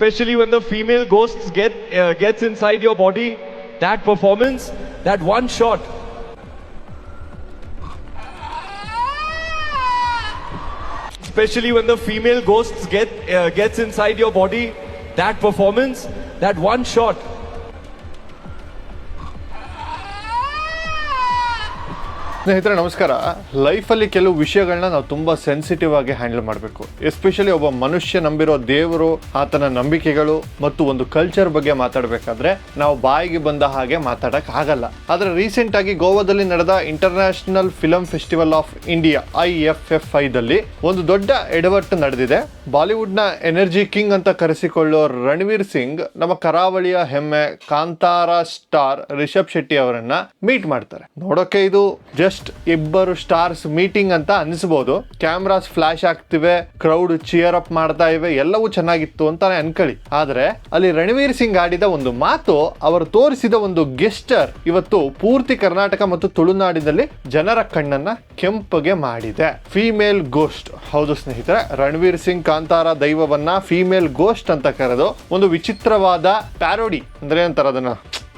especially when the female ghosts gets inside your body. That performance, that one shot. Especially when the female ghosts gets inside your body. That performance, that one shot. ಸ್ನೇಹಿತರೆ ನಮಸ್ಕಾರ. ಲೈಫಲ್ಲಿ ಕೆಲವು ವಿಷಯಗಳನ್ನ ನಾವು ತುಂಬ sensitive ಆಗಿ handle ಮಾಡಬೇಕು. Especially ಒಬ್ಬ ಮನುಷ್ಯ ನಂಬಿರೋ ದೇವರು, ಆತನ ನಂಬಿಕೆಗಳು ಮತ್ತು ಒಂದು ಕಲ್ಚರ್ ಬಗ್ಗೆ ಮಾತಾಡಬೇಕಾದ್ರೆ ನಾವು ಬಾಯಿಗೆ ಬಂದ ಹಾಗೆ ಮಾತಾಡಕ್ ಆಗಲ್ಲ. ಆದರೆ ರೀಸೆಂಟ್ ಆಗಿ ಗೋವಾದಲ್ಲಿ ನಡೆದ international film festival of India IFFI ದಲ್ಲಿ ಒಂದು ದೊಡ್ಡ ಎಡವಟ್ಟು ನಡೆದಿದೆ. ಬಾಲಿವುಡ್ನ ಎನರ್ಜಿ ಕಿಂಗ್ ಅಂತ ಕರೆಸಿಕೊಳ್ಳೋ ರಣವೀರ್ ಸಿಂಗ್ ನಮ್ಮ ಕರಾವಳಿಯ ಹೆಮ್ಮೆ ಕಾಂತಾರ ಸ್ಟಾರ್ ರಿಷಬ್ ಶೆಟ್ಟಿ ಅವರನ್ನ ಮೀಟ್ ಮಾಡ್ತಾರೆ. ನೋಡೋಕೆ ಇದು ಜಸ್ಟ್ ಇಬ್ಬರು ಸ್ಟಾರ್ಸ್ ಮೀಟಿಂಗ್ ಅಂತ ಅನಿಸಬಹುದು. ಕ್ಯಾಮ್ರಾಸ್ ಫ್ಲಾಶ್ ಆಗ್ತಿವೆ, ಕ್ರೌಡ್ ಚಿಯರ್ ಅಪ್ ಮಾಡ್ತಾ ಇವೆ, ಎಲ್ಲವೂ ಚೆನ್ನಾಗಿತ್ತು ಅಂತಾನೆ ಅನ್ಕೊಳ್ಳಿ. ಆದ್ರೆ ಅಲ್ಲಿ ರಣವೀರ್ ಸಿಂಗ್ ಆಡಿದ ಒಂದು ಮಾತು, ಅವರು ತೋರಿಸಿದ ಒಂದು ಗೆಸ್ಟರ್ ಇವತ್ತು ಪೂರ್ತಿ ಕರ್ನಾಟಕ ಮತ್ತು ತುಳುನಾಡಿನಲ್ಲಿ ಜನರ ಕಣ್ಣನ್ನ ಕೆಂಪಗೆ ಮಾಡಿದೆ. Female ghost. ಹೌದು ಸ್ನೇಹಿತರೆ, ರಣವೀರ್ ಸಿಂಗ್ ಕಾಂತಾರ ದೈವವನ್ನ ಫೀಮೇಲ್ ಗೋಸ್ಟ್ ಅಂತ ಕರೆದು ಒಂದು ವಿಚಿತ್ರವಾದ ಪ್ಯಾರೋಡಿ ಅಂದ್ರೆ ಅಂತಾರ ಅದನ್ನ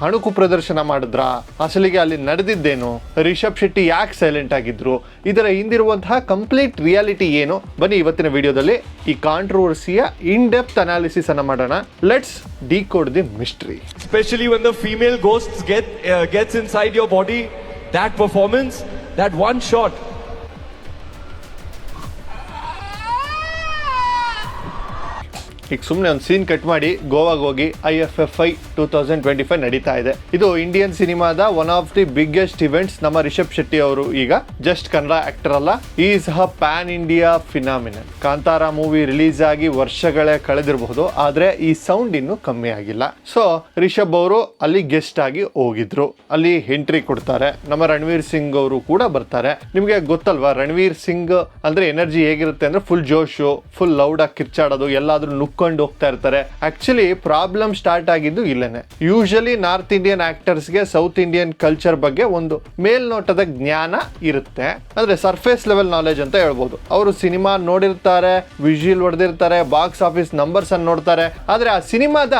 ಅಣುಕು ಪ್ರದರ್ಶನ ಮಾಡಿದ್ರ, ಅಸಲಿಗೆ ಅಲ್ಲಿ ನಡೆದಿದ್ದೇನು, ರಿಷಬ್ ಶೆಟ್ಟಿ ಯಾಕೆ ಸೈಲೆಂಟ್ ಆಗಿದ್ರು, ಇದರ ಹಿಂದಿರುವಂತಹ ಕಂಪ್ಲೀಟ್ ರಿಯಾಲಿಟಿ ಏನು, ಬನ್ನಿ ಇವತ್ತಿನ ವಿಡಿಯೋದಲ್ಲಿ ಈ ಕಾಂಟ್ರವರ್ಸಿಯ ಇನ್ ಡೆಪ್ತ್ ಅನಾಲಿಸಿಸ್ ಅನ್ನ ಮಾಡೋಣ. Let's decode the mystery. Especially when the female ghosts gets inside your body, that performance, that one shot. ಈಗ ಸುಮ್ಮನೆ ಒಂದು ಸೀನ್ ಕಟ್ ಮಾಡಿ ಗೋವಾಗೆ ಹೋಗಿ IFFI 2025 ನಡೀತಾ ಇದೆ. ಇದು ಇಂಡಿಯನ್ ಸಿನಿಮಾದ one of the biggest events. ನಮ್ಮ ರಿಷಬ್ ಶೆಟ್ಟಿ ಅವರು ಈಗ ಜಸ್ಟ್ ಕನ್ನಡ ಆಕ್ಟರ್ ಅಲ್ಲ, is a pan India phenomenal. Kantara movie release ಆಗಿ ವರ್ಷಗಳೇ ಕಳೆದಿರಬಹುದು, ಆದ್ರೆ ಈ ಸೌಂಡ್ ಇನ್ನು ಕಮ್ಮಿ ಆಗಿಲ್ಲ. ಸೊ ರಿಷಬ್ ಅವರು ಅಲ್ಲಿ ಗೆಸ್ಟ್ ಆಗಿ ಹೋಗಿದ್ರು, ಅಲ್ಲಿ ಎಂಟ್ರಿ ಕೊಡ್ತಾರೆ. ನಮ್ಮ ರಣವೀರ್ ಸಿಂಗ್ ಅವರು ಕೂಡ ಬರ್ತಾರೆ. ನಿಮ್ಗೆ ಗೊತ್ತಲ್ವಾ ರಣವೀರ್ ಸಿಂಗ್ ಅಂದ್ರೆ ಎನರ್ಜಿ ಹೇಗಿರುತ್ತೆ ಅಂದ್ರೆ ಫುಲ್ ಜೋಶು, ಫುಲ್ ಲೌಡ್ ಆಗಿ ಕಿರ್ಚಾಡೋದು, ಎಲ್ಲಾದ್ರೂ ನುಕ್ಕೊಂಡು ಹೋಗ್ತಾ ಇರ್ತಾರೆ. ಆಕ್ಚುಲಿ ಪ್ರಾಬ್ಲಮ್ ಸ್ಟಾರ್ಟ್ ಆಗಿದ್ದು ಇಲ್ಲೇನೆ. ಯೂಶಲಿ ನಾರ್ತ್ ಇಂಡಿಯನ್ ಆಕ್ಟರ್ಸ್ಗೆ ಸೌತ್ ಇಂಡಿಯನ್ ಕಲ್ಚರ್ ಬಗ್ಗೆ ಒಂದು ಮೇಲ್ನೋಟದ ಜ್ಞಾನ ಇರುತ್ತೆ, ಅಂದ್ರೆ ಸರ್ಫೇಸ್ ಲೆವೆಲ್ ನಾಲೆಜ್ ಅಂತ ಹೇಳ್ಬೋದು. ಅವರು ಸಿನಿಮಾ ನೋಡಿರ್ತಾರೆ, ವಿಜುವಲ್ ಹೊಡೆದಿರ್ತಾರೆ, ಬಾಕ್ಸ್ ಆಫೀಸ್ ನಂಬರ್ಸ್ ಅನ್ನು ನೋಡ್ತಾರೆ, ಆದ್ರೆ ಆ ಸಿನಿಮಾದ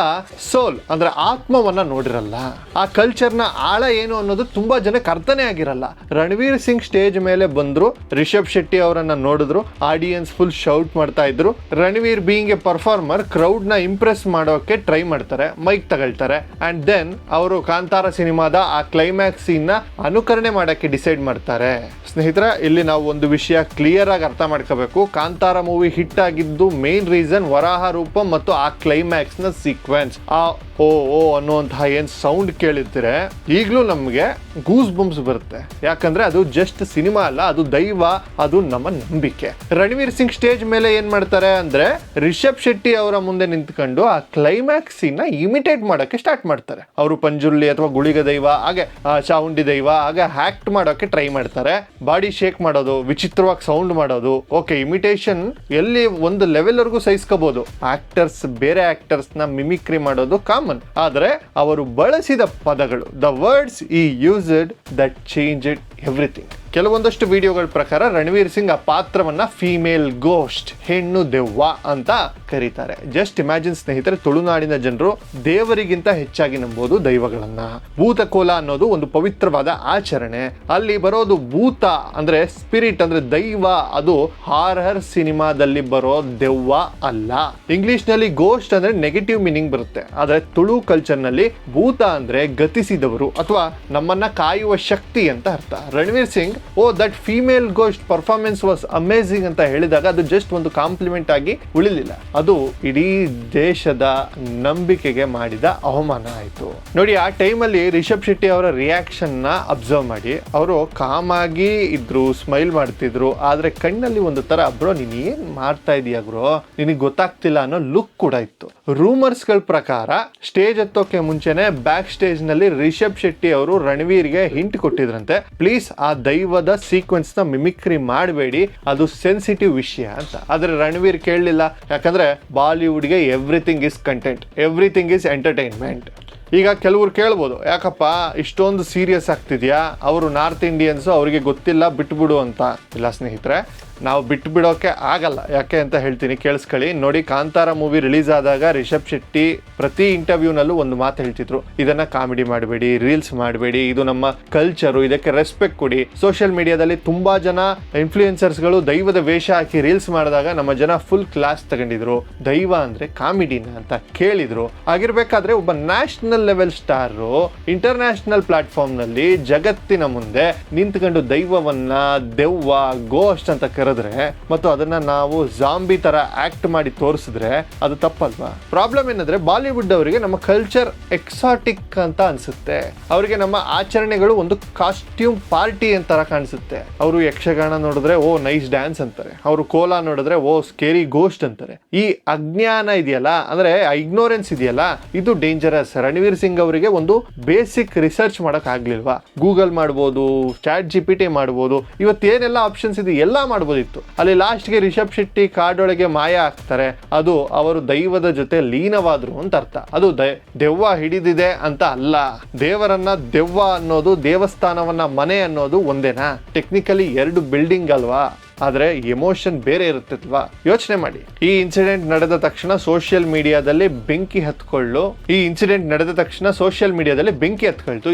ಸೋಲ್ ಅಂದ್ರೆ ಆತ್ಮವನ್ನ ನೋಡಿರಲ್ಲ. ಆ ಕಲ್ಚರ್ನ ಆಳ ಏನು ಅನ್ನೋದು ತುಂಬಾ ಜನಕ್ಕೆ ಅರ್ಥನೇ ಆಗಿರಲ್ಲ. ರಣವೀರ್ ಸಿಂಗ್ ಸ್ಟೇಜ್ ಮೇಲೆ ಬಂದ್ರು, ರಿಷಬ್ ಶೆಟ್ಟಿ ಅವರನ್ನ ನೋಡಿದ್ರು, ಆಡಿಯನ್ಸ್ ಫುಲ್ ಶೌಟ್ ಮಾಡ್ತಾ ಇದ್ರು. Ranveer being A performer crowd ನ ಇಂಪ್ರೆಸ್ ಮಾಡೋಕೆ ಟ್ರೈ ಮಾಡ್ತಾರೆ, ಮೈಕ್ ತಗೊಳ್ತಾರೆ, ಅಂಡ್ ದೆನ್ ಅವರು ಕಾಂತಾರ ಸಿನಿಮಾದ ಆ ಕ್ಲೈಮ್ಯಾಕ್ಸ್ ಸೀನ್ ನ ಅನುಕರಣೆ ಮಾಡಕ್ಕೆ ಡಿಸೈಡ್ ಮಾಡ್ತಾರೆ. ಸ್ನೇಹಿತರೆ, ಇಲ್ಲಿ ನಾವು ಒಂದು ವಿಷಯ ಕ್ಲಿಯರ್ ಆಗಿ ಅರ್ಥ ಮಾಡ್ಕೋಬೇಕು. ಕಾಂತಾರ ಮೂವಿ ಹಿಟ್ ಆಗಿದ್ದು ಮೇನ್ ರೀಸನ್ ವರಾಹ ರೂಪ ಮತ್ತು ಆ ಕ್ಲೈಮ್ಯಾಕ್ಸ್ ನ ಸೀಕ್ವೆನ್ಸ್. ಆ ಓ ಓ ಅನ್ನುವಂತಹ ಏನ್ ಸೌಂಡ್ ಕೇಳಿದ್ರೆ ಈಗಲೂ ನಮ್ಗೆ ಗೂಸ್ ಬಂಪ್ಸ್ ಬರುತ್ತೆ. ಯಾಕಂದ್ರೆ ಅದು ಜಸ್ಟ್ ಸಿನಿಮಾ ಅಲ್ಲ, ಅದು ದೈವ, ಅದು ನಮ್ಮ ನಂಬಿಕೆ. ರಣವೀರ್ ಸಿಂಗ್ ಸ್ಟೇಜ್ ಮೇಲೆ ಏನ್ ಮಾಡ್ತಾರೆ ಅಂದ್ರೆ ರಿಷಬ್ ಶೆಟ್ಟಿ ಅವರ ಮುಂದೆ ನಿಂತ್ಕೊಂಡು ಆ ಕ್ಲೈಮ್ಯಾಕ್ಸ್ ಸೀನ್ ನ ಇಮಿಟೇಟ್ ಮಾಡಕ್ಕೆ ಸ್ಟಾರ್ಟ್ ಮಾಡ್ತಾರೆ. ಅವರು ಪಂಜುರ್ಲಿ ಅಥವಾ ಗುಳಿಗ ದೈವ, ಹಾಗೆ ಚಾವುಂಡಿ ದೈವ, ಹಾಗೆ ಆಕ್ಟ್ ಮಾಡೋಕೆ ಟ್ರೈ ಮಾಡ್ತಾರೆ. ಬಾಡಿ ಶೇಕ್ ಮಾಡೋದು, ವಿಚಿತ್ರವಾಗಿ ಸೌಂಡ್ ಮಾಡೋದು. ಓಕೆ, ಇಮಿಟೇಷನ್ ಎಲ್ಲಿ ಒಂದು ಲೆವೆಲ್ ವರೆಗೂ ಸಹಿಸ್ಕೋಬಹುದು. ಆಕ್ಟರ್ಸ್ ಬೇರೆ ಆಕ್ಟರ್ಸ್ ನ ಮಿಮಿಕ್ರಿ ಮಾಡೋದು ಕಾಮನ್. ಆದ್ರೆ ಅವರು ಬಳಸಿದ ಪದಗಳು, ದ ವರ್ಡ್ಸ್ ಈ ಯೂಸ್ಡ್ ದಟ್ ಚೇಂಜ್ಡ್ ಎವ್ರಿಥಿಂಗ್. ಕೆಲವೊಂದಷ್ಟು ವಿಡಿಯೋಗಳ ಪ್ರಕಾರ ರಣವೀರ್ ಸಿಂಗ್ ಆ ಪಾತ್ರವನ್ನ ಫೀಮೇಲ್ ಗೋಸ್ಟ್, ಹೆಣ್ಣು ದೆವ್ವ ಅಂತ ಕರೀತಾರೆ. ಜಸ್ಟ್ ಇಮ್ಯಾಜಿನ್ ಸ್ನೇಹಿತರೆ, ತುಳುನಾಡಿನ ಜನರು ದೇವರಿಗಿಂತ ಹೆಚ್ಚಾಗಿ ನಂಬೋದು ದೈವಗಳನ್ನ. ಭೂತಕೋಲ ಅನ್ನೋದು ಒಂದು ಪವಿತ್ರವಾದ ಆಚರಣೆ. ಅಲ್ಲಿ ಬರೋದು ಭೂತ ಅಂದ್ರೆ ಸ್ಪಿರಿಟ್ ಅಂದ್ರೆ ದೈವ, ಅದು ಹಾರರ್ ಸಿನಿಮಾದಲ್ಲಿ ಬರೋ ದೆವ್ವ ಅಲ್ಲ. ಇಂಗ್ಲಿಷ್ ನಲ್ಲಿ ಗೋಸ್ಟ್ ಅಂದ್ರೆ ನೆಗೆಟಿವ್ ಮೀನಿಂಗ್ ಬರುತ್ತೆ, ಆದ್ರೆ ತುಳು ಕಲ್ಚರ್ ನಲ್ಲಿ ಭೂತ ಅಂದ್ರೆ ಗತಿಸಿದವರು ಅಥವಾ ನಮ್ಮನ್ನ ಕಾಯುವ ಶಕ್ತಿ ಅಂತ ಅರ್ಥ. Ranveer Singh that female ghost performance was amazing ಅಂತ ಹೇಳಿದಾಗ ಅದು ಜಸ್ಟ್ ಒಂದು ಕಾಂಪ್ಲಿಮೆಂಟ್ ಆಗಿ ಉಳಿಲಿಲ್ಲ, ಅದು ಇಡೀ ದೇಶದ ನಂಬಿಕೆಗೆ ಮಾಡಿದ ಅವಮಾನ ಆಯ್ತು. ನೋಡಿ, ಆ ಟೈಮಲ್ಲಿ ರಿಷಬ್ ಶೆಟ್ಟಿ ಅವರ ರಿಯಾಕ್ಷನ್ ನ ಅಬ್ಸರ್ವ್ ಮಾಡಿ. ಅವರು ಕಾಮ್ ಆಗಿ ಇದ್ರು, ಸ್ಮೈಲ್ ಮಾಡ್ತಿದ್ರು, ಆದ್ರೆ ಕಣ್ಣಲ್ಲಿ ಒಂದು ತರ ಬ್ರೋ ನೀನ್ ಏನ್ ಮಾಡ್ತಾ ಇದೀಯ ಬ್ರೋ, ನಿನಗೆ ಗೊತ್ತಾಗ್ತಿಲ್ಲ ಅನ್ನೋ ಲುಕ್ ಕೂಡ ಇತ್ತು. ರೂಮರ್ಸ್ ಗಳ ಪ್ರಕಾರ ಸ್ಟೇಜ್ ಹತ್ತೋಕೆ ಮುಂಚೆನೆ ಬ್ಯಾಕ್ ಸ್ಟೇಜ್ ನಲ್ಲಿ ರಿಷಬ್ ಶೆಟ್ಟಿ ಅವರು ರಣವೀರ್ಗೆ ಹಿಂಟ್ ಕೊಟ್ಟಿದ್ರಂತೆ, ಪ್ಲೀಸ್ ಆ ದೈವದ ಸೀಕ್ವೆನ್ಸ್ ನ ಮಿಮಿಕ್ರಿ ಮಾಡಬೇಡಿ, ಅದು ಸೆನ್ಸಿಟಿವ್ ವಿಷಯ ಅಂತ. ಆದ್ರೆ ರಣವೀರ್ ಕೇಳಲಿಲ್ಲ, ಯಾಕಂದ್ರೆ ಬಾಲಿವುಡ್ಗೆ everything is content, everything is entertainment. ಈಗ ಕೆಲವರು ಕೇಳ್ಬೋದು, ಯಾಕಪ್ಪ ಇಷ್ಟೊಂದು ಸೀರಿಯಸ್ ಆಗ್ತಿದ್ಯಾ, ಅವರು ನಾರ್ತ್ ಇಂಡಿಯನ್ಸ್, ಅವರಿಗೆ ಗೊತ್ತಿಲ್ಲ ಬಿಟ್ಬಿಡು ಅಂತ. ಇಲ್ಲ ಸ್ನೇಹಿತರೆ, ನಾವು ಬಿಟ್ಟು ಬಿಡೋಕೆ ಆಗಲ್ಲ. ಯಾಕೆ ಅಂತ ಹೇಳ್ತೀನಿ, ಕೇಳಿಸ್ಕೊಳ್ಳಿ. ನೋಡಿ, ಕಾಂತಾರ ಮೂವಿ ರಿಲೀಸ್ ಆದಾಗ ರಿಷಬ್ ಶೆಟ್ಟಿ ಪ್ರತಿ ಇಂಟರ್ವ್ಯೂನಲ್ಲೂ ಒಂದು ಮಾತು ಹೇಳ್ತಿದ್ರು, ಇದನ್ನ ಕಾಮಿಡಿ ಮಾಡಬೇಡಿ, ರೀಲ್ಸ್ ಮಾಡಬೇಡಿ, ಇದು ನಮ್ಮ ಕಲ್ಚರು, ಇದಕ್ಕೆ ರೆಸ್ಪೆಕ್ಟ್ ಕೊಡಿ. ಸೋಷಿಯಲ್ ಮೀಡಿಯಾದಲ್ಲಿ ತುಂಬಾ ಜನ ಇನ್ಫ್ಲೂಯೆನ್ಸರ್ಸ್ಗಳು ದೈವದ ವೇಷ ಹಾಕಿ ರೀಲ್ಸ್ ಮಾಡಿದಾಗ ನಮ್ಮ ಜನ ಫುಲ್ ಕ್ಲಾಸ್ ತಗೊಂಡಿದ್ರು, ದೈವ ಅಂದ್ರೆ ಕಾಮಿಡಿನ ಅಂತ ಕೇಳಿದ್ರು. ಆಗಿರ್ಬೇಕಾದ್ರೆ ಒಬ್ಬ national level star international platform ನಲ್ಲಿ ಜಗತ್ತಿನ ಮುಂದೆ ನಿಂತ್ಕೊಂಡು ದೈವವನ್ನ ದೆವ್ವ ಗೋಸ್ಟ್ ಅಂತ ಕರೆದ್ರೆ ಮತ್ತು ಅದನ್ನ ನಾವು ಜಾಂಬಿ ತರ ಆಕ್ಟ್ ಮಾಡಿ ತೋರಿಸಿದ್ರೆ ಅದು ತಪ್ಪಲ್ವಾ? ಪ್ರಾಬ್ಲಮ್ ಏನಂದ್ರೆ ಬಾಲಿವುಡ್ ಅವರಿಗೆ ನಮ್ಮ ಕಲ್ಚರ್ ಎಕ್ಸಾಟಿಕ್ ಅಂತ ಅನ್ಸುತ್ತೆ. ಅವರಿಗೆ ನಮ್ಮ ಆಚರಣೆಗಳು ಒಂದು ಕಾಸ್ಟ್ಯೂಮ್ ಪಾರ್ಟಿ ಅಂತರ ಕಾಣಿಸುತ್ತೆ. ಅವರು ಯಕ್ಷಗಾನ ನೋಡಿದ್ರೆ ಓ ನೈಸ್ ಡ್ಯಾನ್ಸ್ ಅಂತಾರೆ, ಅವರು ಕೋಲಾ ನೋಡಿದ್ರೆ ಓ ಸ್ಕೇರಿ ಗೋಸ್ಟ್ ಅಂತಾರೆ. ಈ ಅಜ್ಞಾನ ಇದೆಯಲ್ಲ, ಅಂದ್ರೆ ಇಗ್ನೋರೆನ್ಸ್ ಇದೆಯಲ್ಲ, ಇದು ಡೇಂಜರಸ್. ರಣವೀರ್ ಸಿಂಗ್ ಅವರಿಗೆ ಒಂದು ಬೇಸಿಕ್ ರಿಸರ್ಚ್ ಮಾಡಕ್ ಆಗ್ಲಿಲ್ವಾ? ಗೂಗಲ್ ಮಾಡ್ಬೋದು, ಚಾಟ್ GPT ಮಾಡ್ಬೋದು, ಇವತ್ತೇನೆಲ್ಲ ಆಪ್ಷನ್ಸ್ ಇದೆ ಎಲ್ಲ ಮಾಡ್ಬೋದಿತ್ತು. ಅಲ್ಲಿ ಲಾಸ್ಟ್ಗೆ ರಿಷಬ್ ಶೆಟ್ಟಿ ಕಾಡೊಳಗೆ ಮಾಯ ಆಗ್ತಾರೆ, ಅದು ಅವರು ದೈವದ ಜೊತೆ ಲೀನವಾದ್ರು ಅಂತ ಅರ್ಥ. ಅದು ದೆವ್ವ ಹಿಡಿದಿದೆ ಅಂತ ಅಲ್ಲ. ದೇವರನ್ನ ದೆವ್ವ ಅನ್ನೋದು, ದೇವಸ್ಥಾನವನ್ನ ಮನೆ ಅನ್ನೋದು ಒಂದೇನಾ? ಟೆಕ್ನಿಕಲಿ 2 ಬಿಲ್ಡಿಂಗ್ ಅಲ್ವಾ? ಆದರೆ ಎಮೋಷನ್ ಬೇರೆ ಇರುತ್ತಲ್ವಾ? ಯೋಚನೆ ಮಾಡಿ. ಈ ಇನ್ಸಿಡೆಂಟ್ ನಡೆದ ತಕ್ಷಣ ಸೋಷಿಯಲ್ ಮೀಡಿಯಾದಲ್ಲಿ ಬೆಂಕಿ ಹತ್ಕೊಳ್ತು.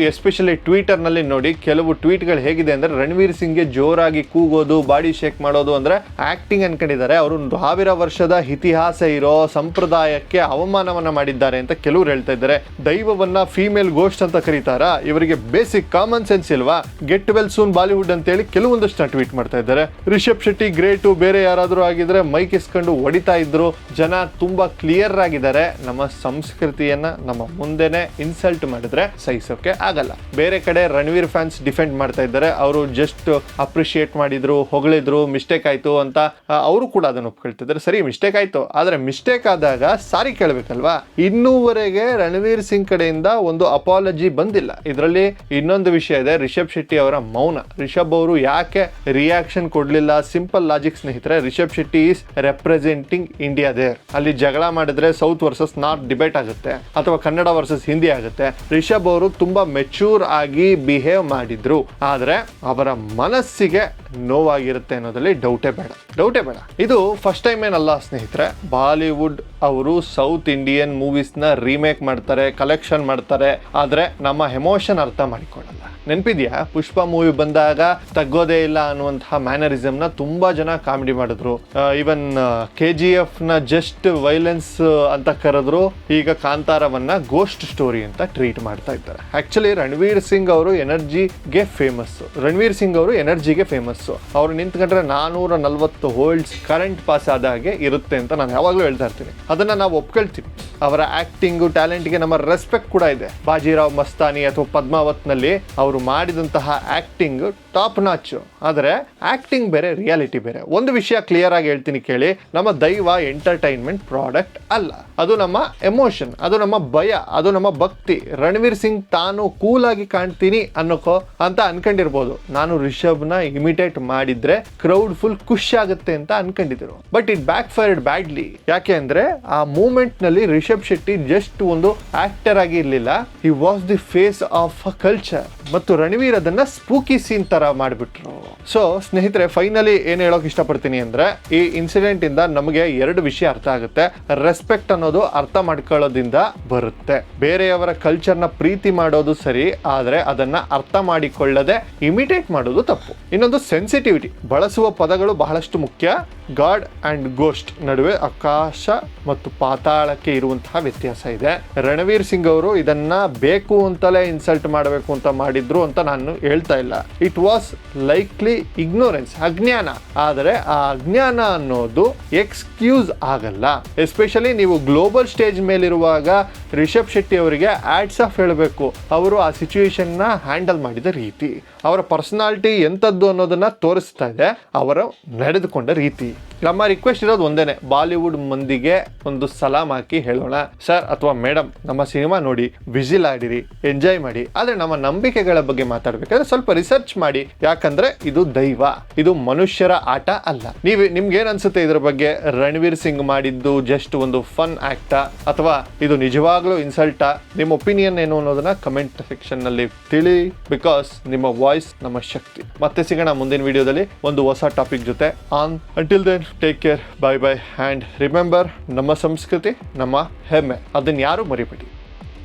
ಎಸ್ಪೆಷಲಿ ಟ್ವಿಟರ್ ನಲ್ಲಿ ನೋಡಿ, ಕೆಲವು ಟ್ವೀಟ್ಗಳು ಹೇಗಿದೆ ಅಂದ್ರೆ, ರಣವೀರ್ ಸಿಂಗ್ಗೆ ಜೋರಾಗಿ ಕೂಗೋದು, ಬಾಡಿ ಶೇಕ್ ಮಾಡೋದು ಅಂದ್ರೆ ಆಕ್ಟಿಂಗ್ ಅನ್ಕೊಂಡಿದ್ದಾರೆ. ಅವರು 1000 ವರ್ಷದ ಇತಿಹಾಸ ಇರೋ ಸಂಪ್ರದಾಯಕ್ಕೆ ಅವಮಾನವನ್ನ ಮಾಡಿದ್ದಾರೆ ಅಂತ ಕೆಲವರು ಹೇಳ್ತಾ ಇದ್ದಾರೆ. ದೈವವನ್ನ ಫೀಮೇಲ್ ಗೋಸ್ಟ್ ಅಂತ ಕರೀತಾರ? ಇವರಿಗೆ ಬೇಸಿಕ್ ಕಾಮನ್ ಸೆನ್ಸ್ ಇಲ್ವಾ? ಗೆಟ್ ವೆಲ್ ಸೂನ್ ಬಾಲಿವುಡ್ ಅಂತ ಹೇಳಿ ಕೆಲವೊಂದಷ್ಟು ಟ್ವೀಟ್ ಮಾಡ್ತಾ ಇದ್ದಾರೆ. ರಿಷಬ್ ಶೆಟ್ಟಿ ಗ್ರೇಟು, ಬೇರೆ ಯಾರಾದ್ರೂ ಆಗಿದ್ರೆ ಮೈಕ್ ಇಸ್ಕೊಂಡು ಹೊಡಿತಾ ಇದ್ರು. ಜನ ತುಂಬಾ ಕ್ಲಿಯರ್ ಆಗಿದ್ದಾರೆ. ನಮ್ಮ ಸಂಸ್ಕೃತಿಯನ್ನ ನಮ್ಮ ಮುಂದೆನೆ ಇನ್ಸಲ್ಟ್ ಮಾಡಿದ್ರೆ ಸಹಿಸೋಕೆ ಆಗಲ್ಲ. ಬೇರೆ ಕಡೆ ರಣವೀರ್ ಫ್ಯಾನ್ಸ್ ಡಿಫೆಂಡ್ ಮಾಡ್ತಾ ಇದ್ದಾರೆ. ಅವರು ಜಸ್ಟ್ ಅಪ್ರಿಶಿಯೇಟ್ ಮಾಡಿದ್ರು, ಹೊಗಳಿದ್ರು, ಮಿಸ್ಟೇಕ್ ಆಯ್ತು ಅಂತ ಅವರು ಕೂಡ ಅದನ್ನು ಒಪ್ಕೊಳ್ತಿದ್ದಾರೆ. ಸರಿ, ಮಿಸ್ಟೇಕ್ ಆಯ್ತು, ಆದ್ರೆ ಮಿಸ್ಟೇಕ್ ಆದಾಗ ಸಾರಿ ಕೇಳಬೇಕಲ್ವಾ? ಇನ್ನೂವರೆಗೆ ರಣವೀರ್ ಸಿಂಗ್ ಕಡೆಯಿಂದ ಒಂದು ಅಪಾಲಜಿ ಬಂದಿಲ್ಲ. ಇದರಲ್ಲಿ ಇನ್ನೊಂದು ವಿಷಯ ಇದೆ, ರಿಷಬ್ ಶೆಟ್ಟಿ ಅವರ ಮೌನ. ರಿಷಬ್ ಅವರು ಯಾಕೆ ರಿಯಾಕ್ಷನ್ ಕೊಡ್ಲಿಲ್ಲ? ಸಿಂಪಲ್ ಲಾಜಿಕ್ ಸ್ನೇಹಿತರೆ, Rishab Shetty is representing India there. ಅಲ್ಲಿ ಜಗಳ ಮಾಡಿದ್ರೆ ಸೌತ್ ವರ್ಸಸ್ ನಾರ್ತ್ ಡಿಬೇಟ್ ಆಗುತ್ತೆ, ಅಥವಾ ಕನ್ನಡ ವರ್ಸಸ್ ಹಿಂದಿ ಆಗುತ್ತೆ. ರಿಷಬ್ ಅವರು ತುಂಬಾ ಮೆಚೂರ್ ಆಗಿ ಬಿಹೇವ್ ಮಾಡಿದ್ರು, ಆದ್ರೆ ಅವರ ಮನಸ್ಸಿಗೆ ನೋವಾಗಿರುತ್ತೆ ಅನ್ನೋದ್ರಲ್ಲಿ ಡೌಟೇ ಬೇಡ. ಇದು ಫಸ್ಟ್ ಟೈಮ್ ಏನಲ್ಲ ಸ್ನೇಹಿತರೆ. ಬಾಲಿವುಡ್ ಅವರು ಸೌತ್ ಇಂಡಿಯನ್ ಮೂವೀಸ್ ನ ರೀಮೇಕ್ ಮಾಡ್ತಾರೆ, ಕಲೆಕ್ಷನ್ ಮಾಡ್ತಾರೆ, ಆದ್ರೆ ನಮ್ಮ ಎಮೋಷನ್ ಅರ್ಥ ಮಾಡಿಕೊಳ್ಳಲ್ಲ. ನೆನಪಿದ್ಯಾ, ಪುಷ್ಪ ಮೂವಿ ಬಂದಾಗ ತಗ್ಗೋದೇ ಇಲ್ಲ ಅನ್ನುವಂತಹ ಮ್ಯಾನರಿಸಮ್ ನ ತುಂಬಾ ಜನ ಕಾಮಿಡಿ ಮಾಡಿದ್ರು. ಈವನ್ KGF ನ ಜಸ್ಟ್ ವೈಲೆನ್ಸ್ ಅಂತ ಕರೆದ್ರು. ಈಗ ಕಾಂತಾರವನ್ನ ಗೋಸ್ಟ್ ಸ್ಟೋರಿ ಅಂತ ಟ್ರೀಟ್ ಮಾಡ್ತಾ ಇದ್ದಾರೆ. ಆಕ್ಚುಲಿ ರಣವೀರ್ ಸಿಂಗ್ ಅವರು ಎನರ್ಜಿಗೆ ಫೇಮಸ್. ಅವ್ರು ನಿಂತ್ಕೊಂಡ್ರೆ 440 ವೋಲ್ಟ್ಸ್ ಕರೆಂಟ್ ಪಾಸ್ ಆದ ಹಾಗೆ ಇರುತ್ತೆ ಅಂತ ನಾನು ಯಾವಾಗಲೂ ಹೇಳ್ತಾ ಇರ್ತೀನಿ. ಅದನ್ನ ನಾವು ಒಪ್ಕೊಳ್ತೀವಿ. ಅವರ ಆಕ್ಟಿಂಗ್ ಟ್ಯಾಲೆಂಟ್ಗೆ ನಮ್ಮ ರೆಸ್ಪೆಕ್ಟ್ ಕೂಡ ಇದೆ. ಬಾಜಿರಾವ್ ಮಸ್ತಾನಿ ಅಥವಾ ಪದ್ಮಾವತ್ ನಲ್ಲಿ ಅವರು ಮಾಡಿದಂತಹ ಆಕ್ಟಿಂಗ್ ಟಾಪ್ ನಾಚ್. ಆದರೆ ಆಕ್ಟಿಂಗ್ ಬೇರೆ, ರಿಯಾಲಿಟಿ ಬೇರೆ. ಒಂದು ವಿಷಯ ಕ್ಲಿಯರ್ ಆಗಿ ಹೇಳ್ತೀನಿ ಕೇಳಿ, ನಮ್ಮ ದೈವ ಎಂಟರ್ಟೈನ್ಮೆಂಟ್ ಪ್ರಾಡಕ್ಟ್ ಅಲ್ಲ. ಅದು ನಮ್ಮ ಎಮೋಷನ್, ಅದು ನಮ್ಮ ಭಯ, ಅದು ನಮ್ಮ ಭಕ್ತಿ. ರಣವೀರ್ ಸಿಂಗ್ ತಾನು ಕೂಲ್ ಆಗಿ ಕಾಣ್ತೀನಿ ಅನ್ನೋಕೋ ಅಂತ ಅನ್ಕೊಂಡಿರ್ಬೋದು. ನಾನು ರಿಷಬ್ನ ಇಮಿಟೇಟ್ ಮಾಡಿದ್ರೆ ಕ್ರೌಡ್ ಫುಲ್ ಖುಷಿ ಆಗುತ್ತೆ ಅಂತ ಅನ್ಕೊಂಡಿದ್ರು. But it backfired badly. ಯಾಕೆ ಅಂದ್ರೆ ಆ ಮೂಮೆಂಟ್ ನಲ್ಲಿ ರಿಷಬ್ ಶೆಟ್ಟಿ ಜಸ್ಟ್ ಒಂದು ಆಕ್ಟರ್ ಆಗಿ ಇರ್ಲಿಲ್ಲ, he was the face of a culture. ಮತ್ತು ರಣವೀರ್ ಅದನ್ನ ಸ್ಪೂಕಿ ಸೀನ್ ತರ ಮಾಡಿಬಿಟ್ರು. ಸೊ ಸ್ನೇಹಿತರೆ, ಫೈನಲಿ ಏನ್ ಹೇಳೋಕೆ ಇಷ್ಟಪಡ್ತೀನಿ ಅಂದ್ರೆ, ಈ ಇನ್ಸಿಡೆಂಟ್ ಇಂದ ನಮಗೆ 2 ವಿಷಯ ಅರ್ಥ ಆಗುತ್ತೆ. ರೆಸ್ಪೆಕ್ಟ್ ಅನ್ನೋದು ಅರ್ಥ ಮಾಡ್ಕೊಳ್ಳೋದ್ರಿಂದ ಬರುತ್ತೆ. ಬೇರೆಯವರ ಕಲ್ಚರ್ನ ಪ್ರೀತಿ ಮಾಡೋದು ಸರಿ, ಆದ್ರೆ ಅದನ್ನ ಅರ್ಥ ಮಾಡಿಕೊಳ್ಳದೆ ಇಮಿಟೇಟ್ ಮಾಡೋದು ತಪ್ಪು. ಇನ್ನೊಂದು ಸೆನ್ಸಿಟಿವಿಟಿ. ಬಳಸುವ ಪದಗಳು ಬಹಳಷ್ಟು ಮುಖ್ಯ. ಗಾಡ್ ಅಂಡ್ ಗೋಸ್ಟ್ ನಡುವೆ ಆಕಾಶ ಮತ್ತು ಪಾತಾಳಕ್ಕೆ ಇರುವಂತಹ ವ್ಯತ್ಯಾಸ ಇದೆ. ರಣವೀರ್ ಸಿಂಗ್ ಅವರು ಇದನ್ನ ಬೇಕು ಅಂತಲೇ ಇನ್ಸಲ್ಟ್ ಮಾಡಬೇಕು ಅಂತ ಮಾಡಿದ್ರು ಅಂತ ನಾನು ಹೇಳ್ತಾ ಇಲ್ಲ. ಇಟ್ ವಾಸ್ ಲೈಕ್ಲಿ ಇಗ್ನೋರೆನ್ಸ್, ಅಜ್ಞಾನ. ಆದರೆ ಆ ಅಜ್ಞಾನ ಅನ್ನೋದು ಎಕ್ಸ್ಕ್ಯೂಸ್ ಆಗಲ್ಲ. ಎಸ್ಪೆಷಲಿ ನೀವು ಗ್ಲೋಬಲ್ ಸ್ಟೇಜ್ ಮೇಲಿರುವಾಗ ರಿಷಬ್ ಶೆಟ್ಟಿ ಅವರಿಗೆ ಆಡ್ಸ್ ಆಫ್ ಹೇಳಬೇಕು. ಅವರು ಆ ಸಿಚುವೇಶನ್ ನ ಹ್ಯಾಂಡಲ್ ಮಾಡಿದ ರೀತಿ, ಅವರ ಪರ್ಸನಾಲಿಟಿ ಎಂಥದ್ದು ಅನ್ನೋದನ್ನ ತೋರಿಸ್ತಾ ಇದೆ, ಅವರ ನಡೆದುಕೊಂಡ ರೀತಿ. ನಮ್ಮ ರಿಕ್ವೆಸ್ಟ್ ಇರೋದು ಒಂದೇನೆ, ಬಾಲಿವುಡ್ ಮಂದಿಗೆ ಒಂದು ಸಲಾಮ್ ಹಾಕಿ ಹೇಳೋಣ, ಸರ್ ಅಥವಾ ಮೇಡಮ್ ನಮ್ಮ ಸಿನಿಮಾ ನೋಡಿ, ವಿಸಿಲ್ ಆಡಿರಿ, ಎಂಜಾಯ್ ಮಾಡಿ, ಆದರೆ ನಮ್ಮ ನಂಬಿಕೆಗಳ ಬಗ್ಗೆ ಮಾತಾಡಬೇಕಾದ್ರೆ ಸ್ವಲ್ಪ ರಿಸರ್ಚ್ ಮಾಡಿ. ಯಾಕಂದ್ರೆ ಇದು ದೈವ, ಇದು ಮನುಷ್ಯರ ಆಟ ಅಲ್ಲ. ನಿಮ್ಗೆ ಏನ್ ಅನ್ಸುತ್ತೆ ಇದ್ರ ಬಗ್ಗೆ? ರಣವೀರ್ ಸಿಂಗ್ ಮಾಡಿದ್ದು ಜಸ್ಟ್ ಒಂದು ಫನ್ ಆಕ್ಟಾ ಅಥವಾ ಇದು ನಿಜವಾಗ್ಲೂ ಇನ್ಸಲ್ಟಾ? ನಿಮ್ಮ ಒಪಿನಿಯನ್ ಏನು ಅನ್ನೋದನ್ನ ಕಮೆಂಟ್ ಸೆಕ್ಷನ್ ನಲ್ಲಿ ತಿಳಿ. ಬಿಕಾಸ್ ನಿಮ್ಮ ವಾಯ್ಸ್ ನಮ್ಮ ಶಕ್ತಿ. ಮತ್ತೆ ಸಿಗೋಣ ಮುಂದಿನ ವಿಡಿಯೋದಲ್ಲಿ ಒಂದು ಹೊಸ ಟಾಪಿಕ್ ಜೊತೆ. Until then take care, bye bye, and remember, ನಮ್ಮ ಸಂಸ್ಕೃತಿ ನಮ್ಮ ಹೆಮ್ಮೆ, ಅದನ್ನ ಯಾರು ಮರಿಬೇಡಿ.